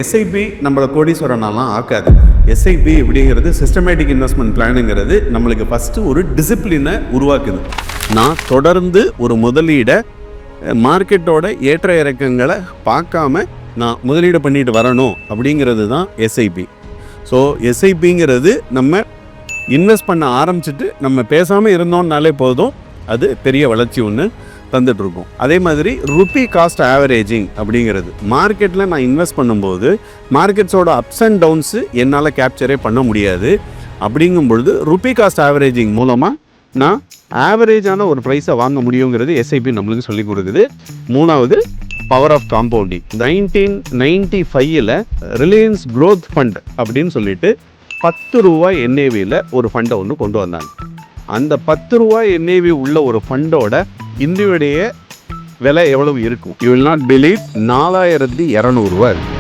SIP நம்மளை கோடீஸ்வரனாலாம் ஆக்காது. SIP அப்படிங்கிறது systematic investment பிளானுங்கிறது நம்மளுக்கு ஃபஸ்ட்டு ஒரு டிசிப்ளினை உருவாக்குது. நான் தொடர்ந்து ஒரு முதலீடை மார்க்கெட்டோட ஏற்ற இறக்கங்களை பார்க்காம நான் முதலீடு பண்ணிட்டு வரணும் அப்படிங்கிறது தான் எஸ்ஐபி. ஸோ எஸ்ஐபிங்கிறது நம்ம இன்வெஸ்ட் பண்ண ஆரம்பிச்சுட்டு நம்ம பேசாமல் இருந்தோம்னாலே போதும், அது பெரிய வளர்ச்சி ஒன்று தந்துட்டுருக்கோம். அதே மாதிரி ருப்பி காஸ்ட் ஆவரேஜிங் அப்படிங்கிறது மார்க்கெட்டில் நான் இன்வெஸ்ட் பண்ணும்போது மார்க்கெட்ஸோட அப்ஸ் அண்ட் டவுன்ஸு என்னால் கேப்சரே பண்ண முடியாது. அப்படிங்கும் பொழுது ருப்பி காஸ்ட் ஆவரேஜிங் மூலமாக நான் ஆவரேஜான ஒரு ப்ரைஸை வாங்க முடியுங்கிறது எஸ்ஐபி நம்மளுக்கு சொல்லிக் கொடுக்குது. மூணாவது power of compounding. 1995 Reliance growth fund அப்படின்னு சொல்லிட்டு 10 ரூபாய் என்ஏவியில் ஒரு ஃபண்டை ஒன்று கொண்டு வந்தாங்க. அந்த 10 ரூபாய் என்ஏவி உள்ள ஒரு ஃபண்டோட இந்தியுடைய விலை எவ்வளவு இருக்கும்? யூ வில் நாட் பிலீவ், 4200 ரூபா இருக்குது.